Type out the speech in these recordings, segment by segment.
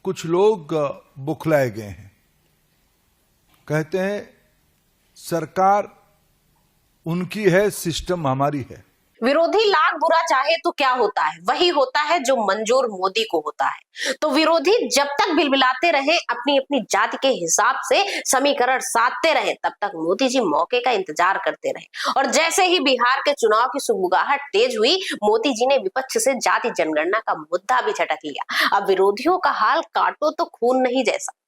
कुछ लोग बुखलाए गए हैं। कहते हैं सरकार उनकी है, सिस्टम हमारी है। विरोधी लाख बुरा चाहे तो क्या होता है, वही होता है जो मंजूर मोदी को होता है। तो विरोधी जब तक बिलबिलाते रहे, अपनी अपनी जाति के हिसाब से समीकरण साधते रहे, तब तक मोदी जी मौके का इंतजार करते रहे। और जैसे ही बिहार के चुनाव की सुगबुगाहट तेज हुई, मोदी जी ने विपक्ष से जाति जनगणना का मुद्दा भी झटक लिया। अब विरोधियों का हाल काटो तो खून नहीं जैसा।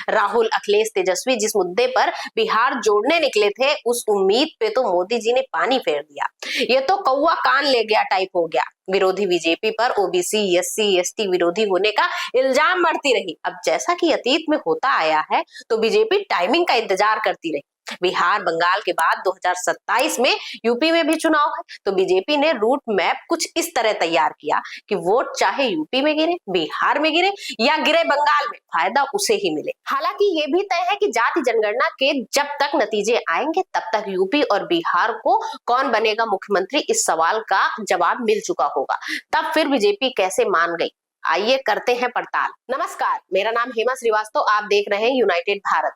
राहुल, अखिलेश, तेजस्वी जिस मुद्दे पर बिहार जोड़ने निकले थे, उस उम्मीद पे तो मोदी जी ने पानी फेर दिया। ये तो कौवा कान ले गया टाइप हो गया। विरोधी बीजेपी पर ओबीसी, एससी, एसटी विरोधी होने का इल्जाम मढ़ती रही। अब जैसा कि अतीत में होता आया है, तो बीजेपी टाइमिंग का इंतजार करती रही। बिहार, बंगाल के बाद 2027 में यूपी में भी चुनाव है, तो बीजेपी ने रूट मैप कुछ इस तरह तैयार किया कि वोट चाहे यूपी में गिरे, बिहार में गिरे या गिरे बंगाल में, फायदा उसे ही मिले। हालांकि ये भी तय है कि जाति जनगणना के जब तक नतीजे आएंगे, तब तक यूपी और बिहार को कौन बनेगा मुख्यमंत्री, इस सवाल का जवाब मिल चुका होगा। तब फिर बीजेपी कैसे मान गई, आइए करते हैं पड़ताल। नमस्कार, मेरा नाम हेमा श्रीवास्तव, आप देख रहे हैं United Bharat.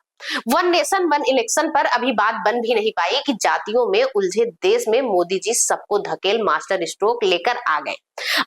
One nation one election पर अभी बात बन भी नहीं पाई कि जातियों में उलझे देश में मोदी जी सबको धकेल मास्टर स्ट्रोक लेकर आ गए।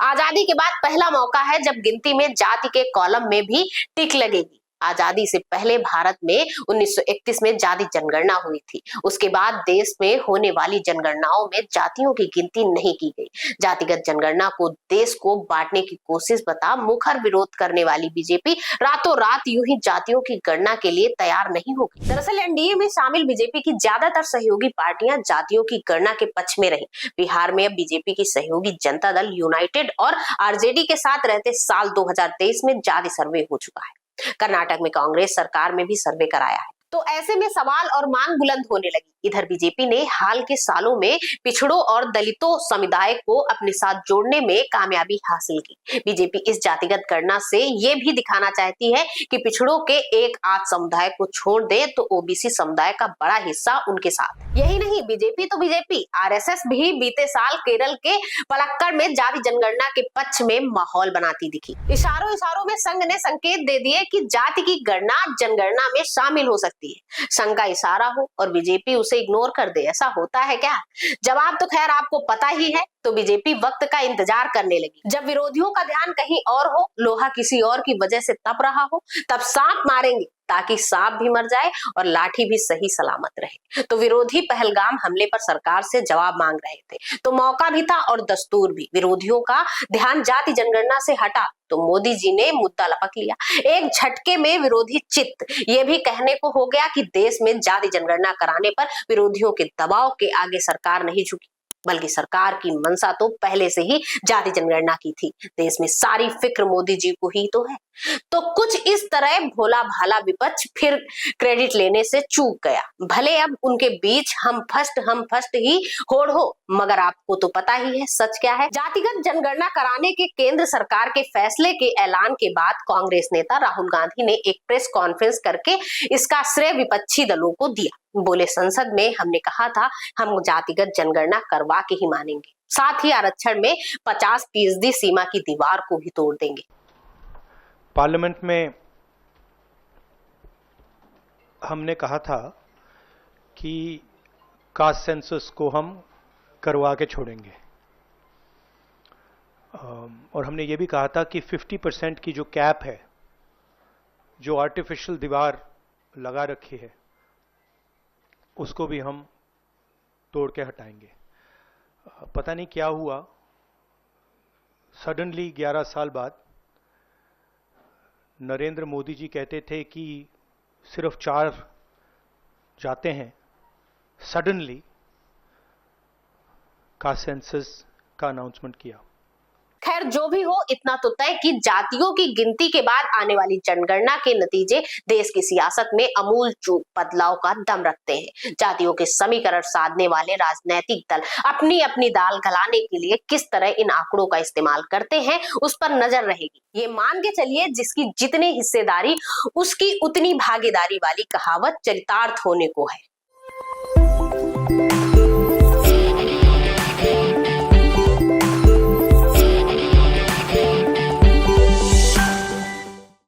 आजादी के बाद पहला मौका है जब गिनती में जाति के कॉलम में भी टिक लगेगी। आजादी से पहले भारत में 1931 में जाति जनगणना हुई थी। उसके बाद देश में होने वाली जनगणनाओं में जातियों की गिनती नहीं की गई। जातिगत जनगणना को देश को बांटने की कोशिश बता मुखर विरोध करने वाली बीजेपी रातों रात यूं ही जातियों की गणना के लिए तैयार नहीं होगी। दरअसल एनडीए में शामिल बीजेपी की ज्यादातर सहयोगी पार्टियां जातियों की गणना के पक्ष में रही। बिहार में अब बीजेपी की सहयोगी जनता दल यूनाइटेड और आरजेडी के साथ रहते साल 2023 में जाति सर्वे हो चुका है। कर्नाटक में कांग्रेस सरकार में भी सर्वे कराया है। तो ऐसे में सवाल और मांग बुलंद होने लगी। इधर बीजेपी ने हाल के सालों में पिछड़ों और दलितों समुदाय को अपने साथ जोड़ने में कामयाबी हासिल की। बीजेपी इस जातिगत गणना से ये भी दिखाना चाहती है कि पिछड़ों के एक आध समुदाय को छोड़ दे तो ओबीसी समुदाय का बड़ा हिस्सा उनके साथ। यही नहीं, बीजेपी तो बीजेपी, आरएसएस भी बीते साल केरल के पलक्कड़ में जाति जनगणना के पक्ष में माहौल बनाती दिखी। इशारों इशारों में संघ ने संकेत दे दिए कि जाति की गणना जनगणना में शामिल हो सकती है। संघ का इशारा हो और बीजेपी उसे इग्नोर कर दे, ऐसा होता है क्या? जवाब तो खैर आपको पता ही है। तो बीजेपी वक्त का इंतजार करने लगी। जब विरोधियों का ध्यान कहीं और हो, लोहा किसी और की वजह से तप रहा हो, तब सांप मारेंगे ताकि सांप भी मर जाए और लाठी भी सही सलामत रहे। तो विरोधी पहलगाम हमले पर सरकार से जवाब मांग रहे थे, तो मौका भी था और दस्तूर भी। विरोधियों का ध्यान जाति जनगणना से हटा तो मोदी जी ने मुद्दा लपक लिया। एक झटके में विरोधी चित्त ये भी कहने को हो गया कि देश में जाति जनगणना कराने पर विरोधियों के दबाव के आगे सरकार नहीं झुकी, बल्कि सरकार की मंशा तो पहले से ही जाति जनगणना की थी। देश में सारी फिक्र मोदी जी को ही तो है। तो कुछ इस तरह भोला भाला विपक्ष फिर क्रेडिट लेने से चूक गया। भले अब उनके बीच हम फर्स्ट ही होड़ हो, मगर आपको तो पता ही है सच क्या है। जातिगत जनगणना कराने के केंद्र सरकार के फैसले के ऐलान के बाद कांग्रेस नेता राहुल गांधी ने एक प्रेस कॉन्फ्रेंस करके इसका श्रेय विपक्षी दलों को दिया। बोले, संसद में हमने कहा था हम जातिगत जनगणना करवा के ही मानेंगे, साथ ही आरक्षण में 50% सीमा की दीवार को भी तोड़ देंगे। पार्लियामेंट में हमने कहा था कि कास्ट सेंसस को हम करवा के छोड़ेंगे, और हमने ये भी कहा था कि 50% की जो कैप है, जो आर्टिफिशियल दीवार लगा रखी है, उसको भी हम तोड़ के हटाएंगे। पता नहीं क्या हुआ, सडनली 11 साल बाद नरेंद्र मोदी जी कहते थे कि सिर्फ 4 जाते हैं, सडनली कास्ट सेंसस का अनाउंसमेंट किया। खैर जो भी हो, इतना तो तय कि जातियों की गिनती के बाद आने वाली जनगणना के नतीजे देश की सियासत में अमूल चूक बदलाव का दम रखते हैं। जातियों के समीकरण साधने वाले राजनीतिक दल अपनी अपनी दाल गलाने के लिए किस तरह इन आंकड़ों का इस्तेमाल करते हैं, उस पर नजर रहेगी। ये मान के चलिए, जिसकी जितनी हिस्सेदारी उसकी उतनी भागीदारी वाली कहावत चरितार्थ होने को है।